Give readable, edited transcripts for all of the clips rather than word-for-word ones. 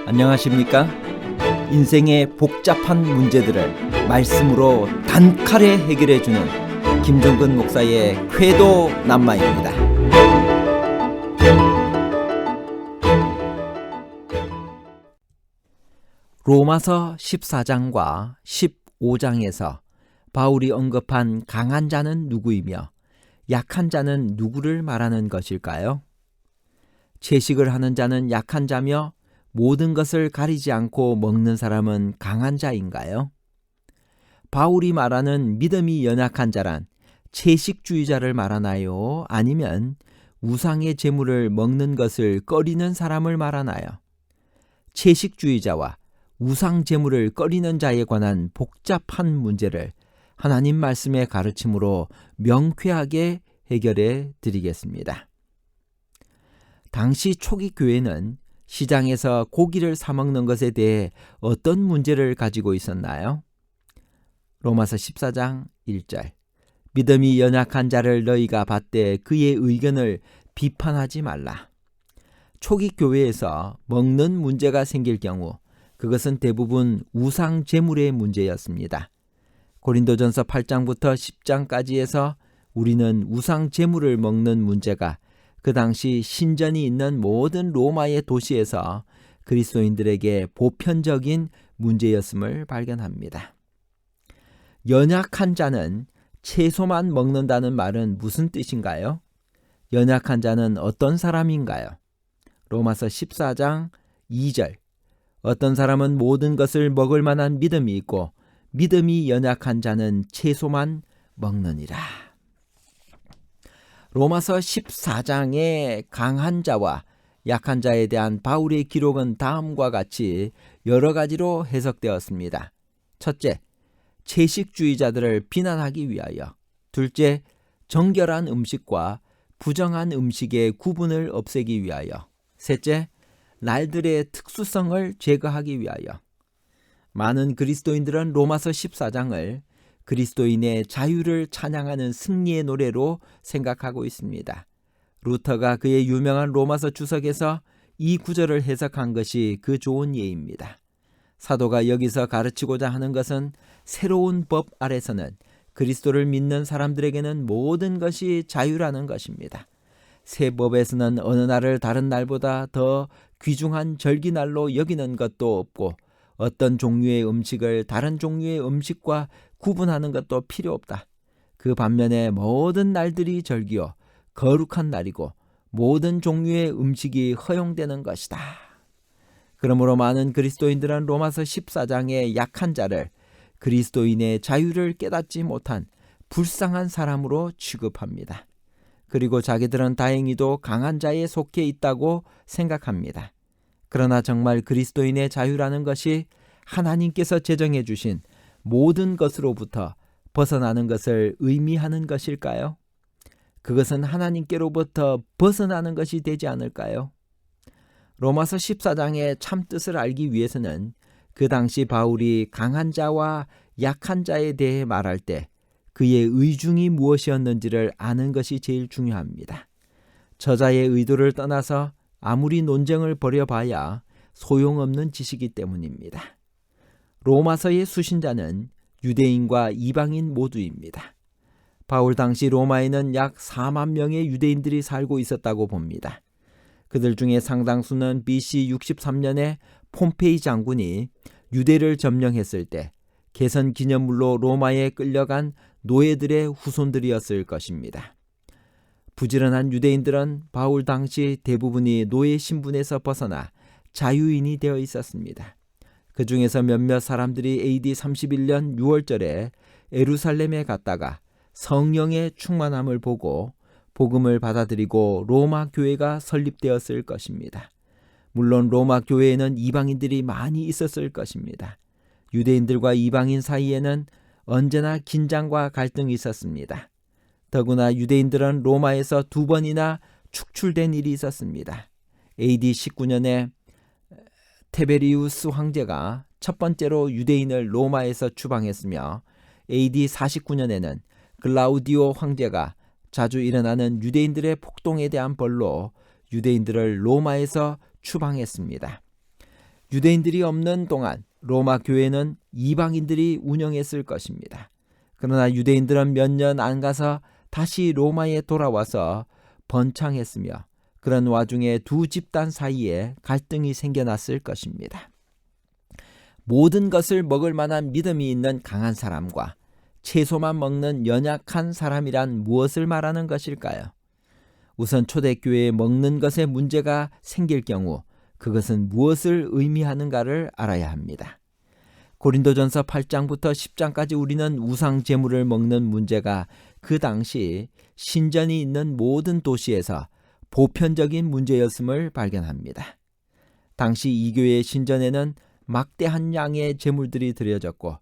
안녕하십니까? 인생의 복잡한 문제들을 말씀으로 단칼에 해결해주는 김종근 목사의 쾌도 남마입니다. 로마서 14장과 15장에서 바울이 언급한 강한 자는 누구이며 약한 자는 누구를 말하는 것일까요? 채식을 하는 자는 약한 자며 모든 것을 가리지 않고 먹는 사람은 강한 자인가요? 바울이 말하는 믿음이 연약한 자란 채식주의자를 말하나요? 아니면 우상의 제물을 먹는 것을 꺼리는 사람을 말하나요? 채식주의자와 우상 제물을 꺼리는 자에 관한 복잡한 문제를 하나님 말씀의 가르침으로 명쾌하게 해결해 드리겠습니다. 당시 초기 교회는 시장에서 고기를 사 먹는 것에 대해 어떤 문제를 가지고 있었나요? 로마서 14장 1절 믿음이 연약한 자를 너희가 받되 그의 의견을 비판하지 말라. 초기 교회에서 먹는 문제가 생길 경우 그것은 대부분 우상 제물의 문제였습니다. 고린도전서 8장부터 10장까지에서 우리는 우상 제물을 먹는 문제가 그 당시 신전이 있는 모든 로마의 도시에서 그리스도인들에게 보편적인 문제였음을 발견합니다. 연약한 자는 채소만 먹는다는 말은 무슨 뜻인가요? 연약한 자는 어떤 사람인가요? 로마서 14장 2절 어떤 사람은 모든 것을 먹을 만한 믿음이 있고 믿음이 연약한 자는 채소만 먹느니라. 로마서 14장의 강한 자와 약한 자에 대한 바울의 기록은 다음과 같이 여러 가지로 해석되었습니다. 첫째, 채식주의자들을 비난하기 위하여. 둘째, 정결한 음식과 부정한 음식의 구분을 없애기 위하여. 셋째, 날들의 특수성을 제거하기 위하여. 많은 그리스도인들은 로마서 14장을 그리스도인의 자유를 찬양하는 승리의 노래로 생각하고 있습니다. 루터가 그의 유명한 로마서 주석에서 이 구절을 해석한 것이 그 좋은 예입니다. 사도가 여기서 가르치고자 하는 것은 새로운 법 아래서는 그리스도를 믿는 사람들에게는 모든 것이 자유라는 것입니다. 새 법에서는 어느 날을 다른 날보다 더 귀중한 절기날로 여기는 것도 없고 어떤 종류의 음식을 다른 종류의 음식과 구분하는 것도 필요 없다. 그 반면에 모든 날들이 절기요 거룩한 날이고 모든 종류의 음식이 허용되는 것이다. 그러므로 많은 그리스도인들은 로마서 14장의 약한 자를 그리스도인의 자유를 깨닫지 못한 불쌍한 사람으로 취급합니다. 그리고 자기들은 다행히도 강한 자에 속해 있다고 생각합니다. 그러나 정말 그리스도인의 자유라는 것이 하나님께서 제정해 주신 모든 것으로부터 벗어나는 것을 의미하는 것일까요? 그것은 하나님께로부터 벗어나는 것이 되지 않을까요? 로마서 14장의 참뜻을 알기 위해서는 그 당시 바울이 강한 자와 약한 자에 대해 말할 때 그의 의중이 무엇이었는지를 아는 것이 제일 중요합니다. 저자의 의도를 떠나서 아무리 논쟁을 벌여봐야 소용없는 지식이기 때문입니다. 로마서의 수신자는 유대인과 이방인 모두입니다. 바울 당시 로마에는 약 4만 명의 유대인들이 살고 있었다고 봅니다. 그들 중에 상당수는 BC 63년에 폼페이 장군이 유대를 점령했을 때 개선 기념물로 로마에 끌려간 노예들의 후손들이었을 것입니다. 부지런한 유대인들은 바울 당시 대부분이 노예 신분에서 벗어나 자유인이 되어 있었습니다. 그 중에서 몇몇 사람들이 AD 31년 6월절에 예루살렘에 갔다가 성령의 충만함을 보고 복음을 받아들이고 로마 교회가 설립되었을 것입니다. 물론 로마 교회에는 이방인들이 많이 있었을 것입니다. 유대인들과 이방인 사이에는 언제나 긴장과 갈등이 있었습니다. 더구나 유대인들은 로마에서 2번이나 축출된 일이 있었습니다. AD 19년에 테베리우스 황제가 첫 번째로 유대인을 로마에서 추방했으며 AD 49년에는 글라우디오 황제가 자주 일어나는 유대인들의 폭동에 대한 벌로 유대인들을 로마에서 추방했습니다. 유대인들이 없는 동안 로마 교회는 이방인들이 운영했을 것입니다. 그러나 유대인들은 몇 년 안 가서 다시 로마에 돌아와서 번창했으며 그런 와중에 두 집단 사이에 갈등이 생겨났을 것입니다. 모든 것을 먹을 만한 믿음이 있는 강한 사람과 채소만 먹는 연약한 사람이란 무엇을 말하는 것일까요? 우선 초대교회에 먹는 것에 문제가 생길 경우 그것은 무엇을 의미하는가를 알아야 합니다. 고린도전서 8장부터 10장까지 우리는 우상 제물을 먹는 문제가 그 당시 신전이 있는 모든 도시에서 보편적인 문제였음을 발견합니다. 당시 이 교회의 신전에는 막대한 양의 제물들이 드려졌고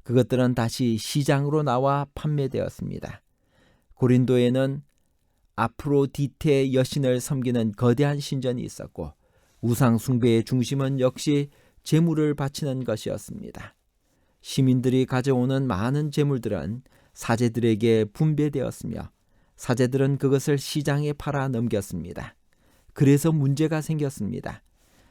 그것들은 다시 시장으로 나와 판매되었습니다. 고린도에는 아프로디테 여신을 섬기는 거대한 신전이 있었고 우상 숭배의 중심은 역시 제물을 바치는 것이었습니다. 시민들이 가져오는 많은 제물들은 사제들에게 분배되었으며 사제들은 그것을 시장에 팔아 넘겼습니다. 그래서 문제가 생겼습니다.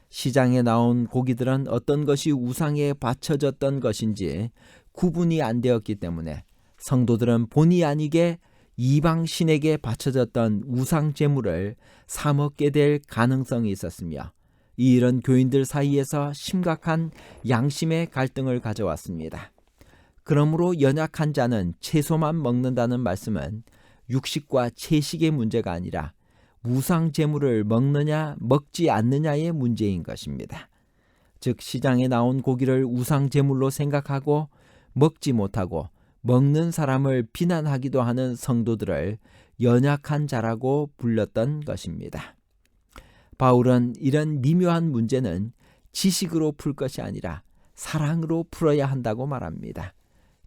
시장에 나온 고기들은 어떤 것이 우상에 바쳐졌던 것인지 구분이 안 되었기 때문에 성도들은 본의 아니게 이방 신에게 바쳐졌던 우상 제물을 사 먹게 될 가능성이 있었으며 이 일은 교인들 사이에서 심각한 양심의 갈등을 가져왔습니다. 그러므로 연약한 자는 채소만 먹는다는 말씀은 육식과 채식의 문제가 아니라 우상 제물을 먹느냐 먹지 않느냐의 문제인 것입니다. 즉 시장에 나온 고기를 우상 제물로 생각하고 먹지 못하고 먹는 사람을 비난하기도 하는 성도들을 연약한 자라고 불렀던 것입니다. 바울은 이런 미묘한 문제는 지식으로 풀 것이 아니라 사랑으로 풀어야 한다고 말합니다.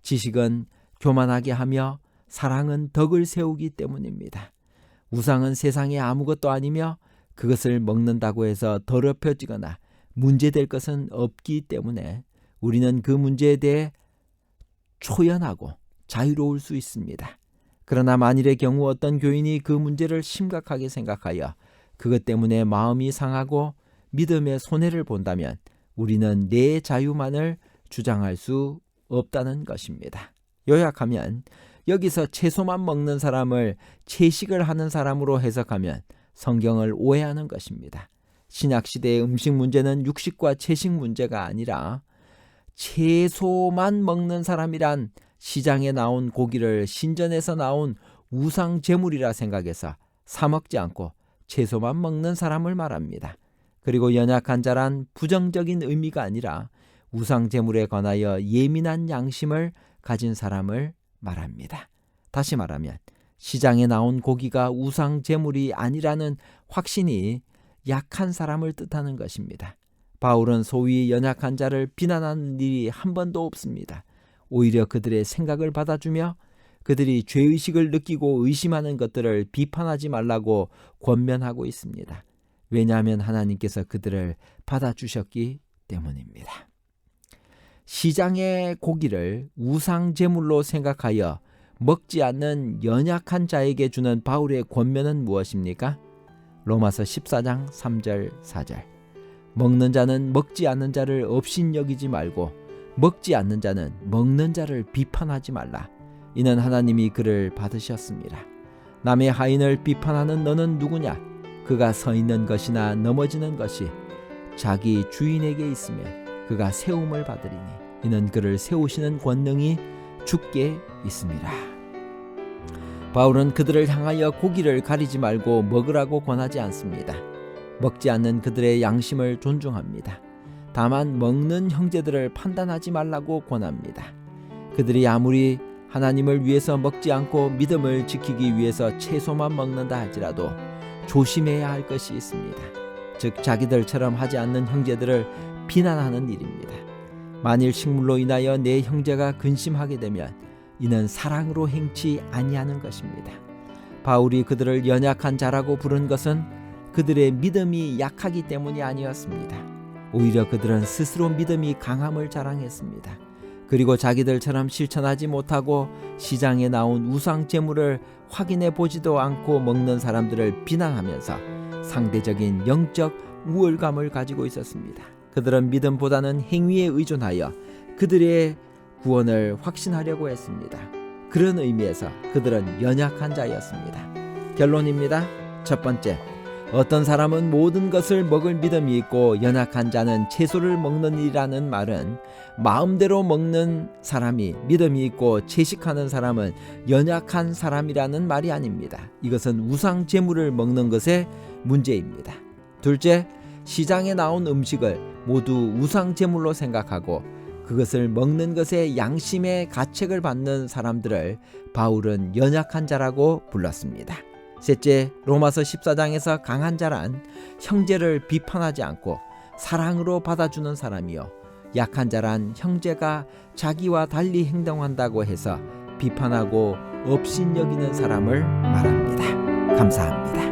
지식은 교만하게 하며 사랑은 덕을 세우기 때문입니다. 우상은 세상에 아무것도 아니며 그것을 먹는다고 해서 더럽혀지거나 문제될 것은 없기 때문에 우리는 그 문제에 대해 초연하고 자유로울 수 있습니다. 그러나 만일의 경우 어떤 교인이 그 문제를 심각하게 생각하여 그것 때문에 마음이 상하고 믿음의 손해를 본다면 우리는 내 자유만을 주장할 수 없다는 것입니다. 요약하면 여기서 채소만 먹는 사람을 채식을 하는 사람으로 해석하면 성경을 오해하는 것입니다. 신약시대의 음식 문제는 육식과 채식 문제가 아니라 채소만 먹는 사람이란 시장에 나온 고기를 신전에서 나온 우상 제물이라 생각해서 사 먹지 않고 채소만 먹는 사람을 말합니다. 그리고 연약한 자란 부정적인 의미가 아니라 우상 제물에 관하여 예민한 양심을 가진 사람을 말합니다. 다시 말하면 시장에 나온 고기가 우상 제물이 아니라는 확신이 약한 사람을 뜻하는 것입니다. 바울은 소위 연약한 자를 비난하는 일이 한 번도 없습니다. 오히려 그들의 생각을 받아주며 그들이 죄의식을 느끼고 의심하는 것들을 비판하지 말라고 권면하고 있습니다. 왜냐하면 하나님께서 그들을 받아주셨기 때문입니다. 시장의 고기를 우상 제물로 생각하여 먹지 않는 연약한 자에게 주는 바울의 권면은 무엇입니까? 로마서 14장 3절 4절. 먹는 자는 먹지 않는 자를 업신여기지 말고 먹지 않는 자는 먹는 자를 비판하지 말라. 이는 하나님이 그를 받으셨습니다. 남의 하인을 비판하는 너는 누구냐? 그가 서 있는 것이나 넘어지는 것이 자기 주인에게 있으면 그가 세움을 받으리니 이는 그를 세우시는 권능이 주께 있습니다. 바울은 그들을 향하여 고기를 가리지 말고 먹으라고 권하지 않습니다. 먹지 않는 그들의 양심을 존중합니다. 다만 먹는 형제들을 판단하지 말라고 권합니다. 그들이 아무리 하나님을 위해서 먹지 않고 믿음을 지키기 위해서 채소만 먹는다 할지라도 조심해야 할 것이 있습니다. 즉 자기들처럼 하지 않는 형제들을 비난하는 일입니다. 만일 식물로 인하여 내 형제가 근심하게 되면 이는 사랑으로 행치 아니하는 것입니다. 바울이 그들을 연약한 자라고 부른 것은 그들의 믿음이 약하기 때문이 아니었습니다. 오히려 그들은 스스로 믿음이 강함을 자랑했습니다. 그리고 자기들처럼 실천하지 못하고 시장에 나온 우상 제물을 확인해 보지도 않고 먹는 사람들을 비난하면서 상대적인 영적 우월감을 가지고 있었습니다. 그들은 믿음보다는 행위에 의존하여 그들의 구원을 확신하려고 했습니다. 그런 의미에서 그들은 연약한 자였습니다. 결론입니다. 첫 번째, 어떤 사람은 모든 것을 먹을 믿음이 있고 연약한 자는 채소를 먹느니라는 말은 마음대로 먹는 사람이 믿음이 있고 채식하는 사람은 연약한 사람이라는 말이 아닙니다. 이것은 우상 제물을 먹는 것의 문제입니다. 둘째, 시장에 나온 음식을 모두 우상 제물로 생각하고 그것을 먹는 것에 양심의 가책을 받는 사람들을 바울은 연약한 자라고 불렀습니다. 셋째, 로마서 14장에서 강한 자란 형제를 비판하지 않고 사랑으로 받아주는 사람이요, 약한 자란 형제가 자기와 달리 행동한다고 해서 비판하고 업신여기는 사람을 말합니다. 감사합니다.